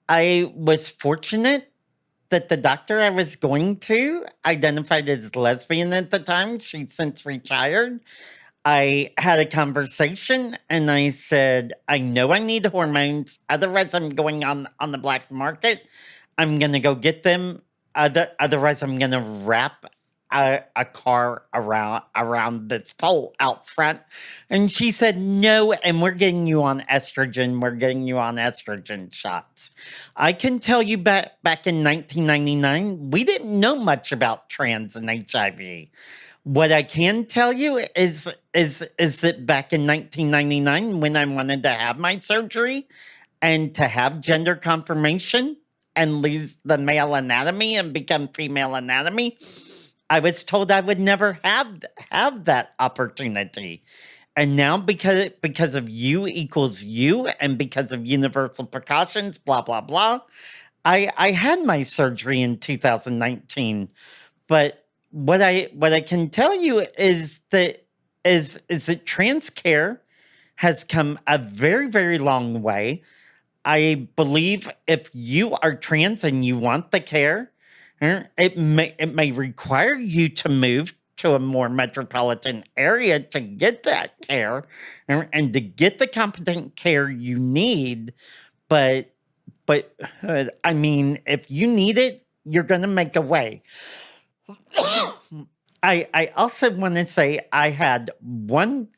I was fortunate that the doctor I was going to identified as lesbian at the time. She's since retired. I had a conversation and I said, I know I need hormones. Otherwise, I'm going on the black market. I'm going to go get them. Otherwise, I'm going to wrap a car around this pole out front. And she said, no, and we're getting you on estrogen. We're getting you on estrogen shots. I can tell you back in 1999, we didn't know much about trans and HIV. What I can tell you is that back in 1999, when I wanted to have my surgery and to have gender confirmation and lose the male anatomy and become female anatomy, I was told I would never have that opportunity. And now because of U equals U and because of universal precautions, blah, blah, blah, I had my surgery in 2019. But what I can tell you is that trans care has come a very, very long way. I believe if you are trans and you want the care, it may require you to move to a more metropolitan area to get that care and to get the competent care you need. But I mean, if you need it, you're going to make a way. I also want to say I had one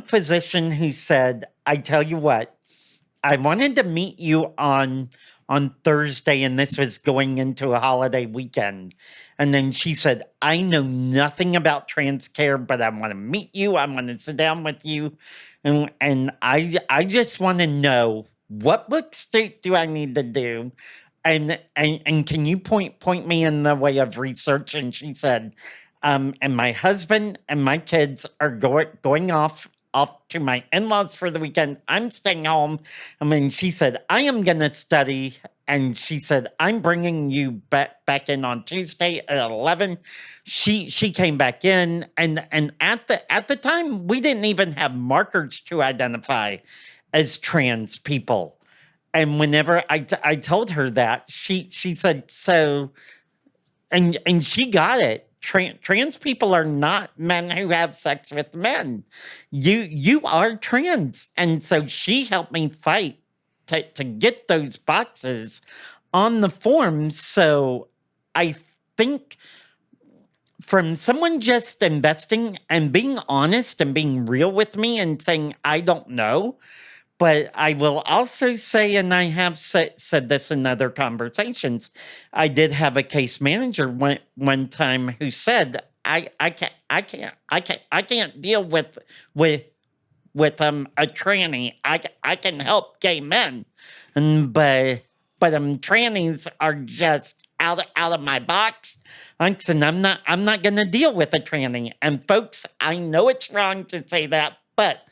physician who said, I tell you what, I wanted to meet you on Thursday, and this was going into a holiday weekend. And then she said, I know nothing about trans care, but I want to meet you. I want to sit down with you. And I just want to know, what books do I need to do? And can you point me in the way of research? And she said, and my husband and my kids are going off to my in-laws for the weekend. I'm staying home. I mean, she said, I am going to study and she said, "I'm bringing you back in on Tuesday at 11." She came back in, and at the time we didn't even have markers to identify as trans people. And whenever I told her that, she said, "So," and she got it. Trans people are not men who have sex with men. You are trans, and so she helped me fight to get those boxes on the forms. So I think from someone just investing and being honest and being real with me and saying I don't know. But I will also say, and I have said this in other conversations, I did have a case manager one time who said, I can't deal with a tranny. I can help gay men, but trannies are just out of my box. And I'm not going to deal with a tranny. And folks, I know it's wrong to say that, but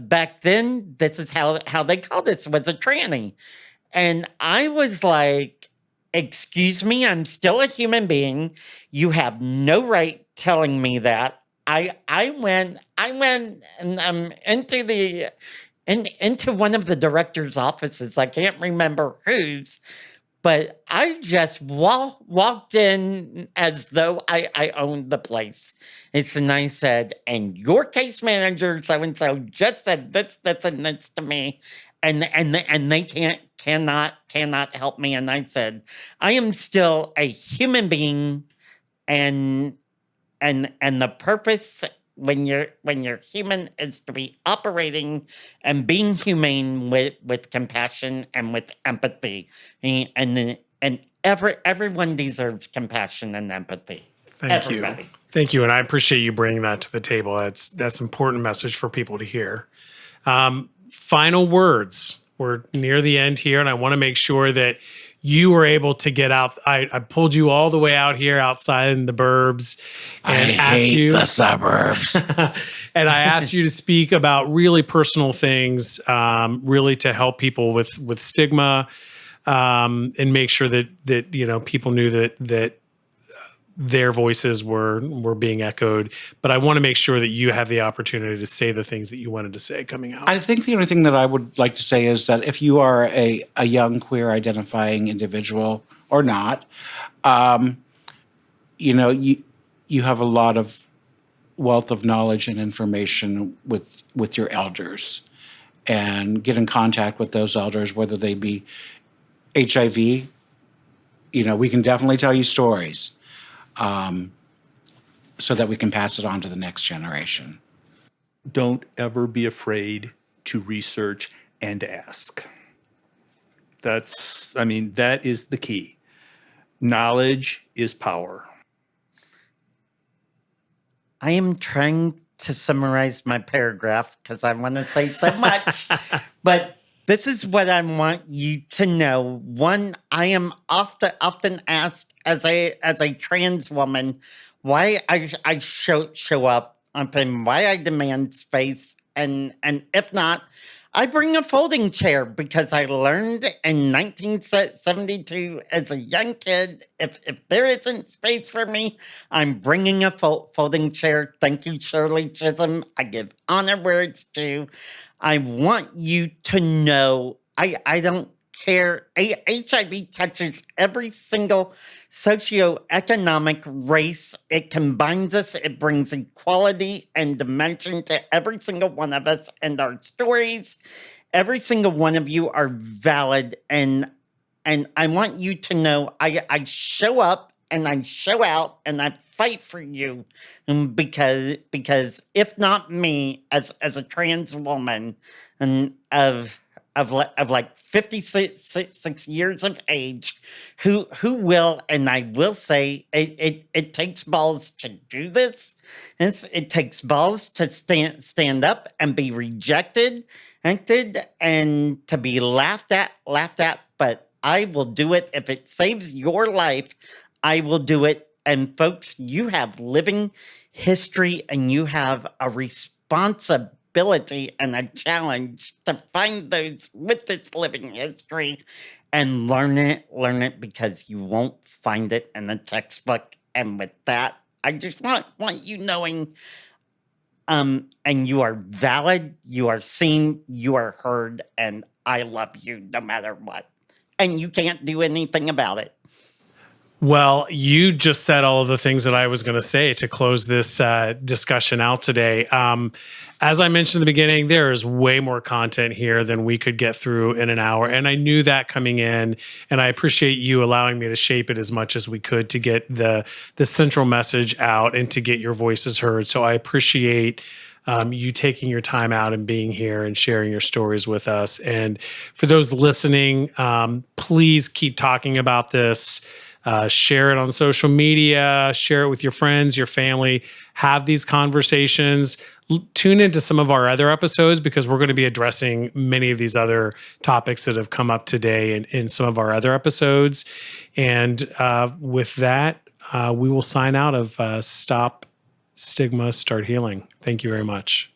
back then, this is how they called this, was a tranny. And I was like, excuse me, I'm still a human being. You have no right telling me that. I went and into one of the director's offices. I can't remember whose, but I just walked in as though I owned the place. And I said, "And your case manager, so-and-so, just said this and this to me. And they cannot help me." And I said, "I am still a human being, and the purpose when you're human is to be operating and being humane with compassion and with empathy, and everyone deserves compassion and empathy." Thank you. Thank you. And I appreciate you bringing that to the table. That's important message for people to hear. Final words. We're near the end here, and I want to make sure that you were able to get out. I pulled you all the way out here outside in the burbs and I hate the suburbs. and I asked you to speak about really personal things, really to help people with stigma, and make sure that people knew that their voices were being echoed. But I want to make sure that you have the opportunity to say the things that you wanted to say coming out. I think the only thing that I would like to say is that if you are a young queer identifying individual or not, you have a lot of wealth of knowledge and information with your elders, and get in contact with those elders, whether they be HIV. We can definitely tell you stories, so that we can pass it on to the next generation. Don't ever be afraid to research and ask. That is the key. Knowledge is power. I am trying to summarize my paragraph because I want to say so much, but this is what I want you to know. One, I am often asked as a trans woman why I show up and why I demand space, and if not, I bring a folding chair because I learned in 1972 as a young kid, if there isn't space for me, I'm bringing a folding chair. Thank you, Shirley Chisholm. I give honor where it's due. I want you to know I don't care. HIV touches every single socioeconomic race. It combines us. It brings equality and dimension to every single one of us and our stories. Every single one of you are valid, and I want you to know I show up and I show out and I fight for you, because if not me as a trans woman and of like 56 years of age, who will, and I will say it takes balls to do this. It takes balls to stand up and be rejected and to be laughed at, but I will do it. If it saves your life, I will do it. And folks, you have living history and you have a responsibility ability and a challenge to find those with this living history and learn it because you won't find it in the textbook. And with that, I just want you knowing, and you are valid, you are seen, you are heard, and I love you no matter what. And you can't do anything about it. Well, you just said all of the things that I was going to say to close this discussion out today. As I mentioned in the beginning, there is way more content here than we could get through in an hour. And I knew that coming in, and I appreciate you allowing me to shape it as much as we could to get the central message out and to get your voices heard. So I appreciate you taking your time out and being here and sharing your stories with us. And for those listening, please keep talking about this. Share it on social media, share it with your friends, your family, have these conversations. Tune into some of our other episodes because we're going to be addressing many of these other topics that have come up today in some of our other episodes. And with that, we will sign out of Stop Stigma, Start Healing. Thank you very much.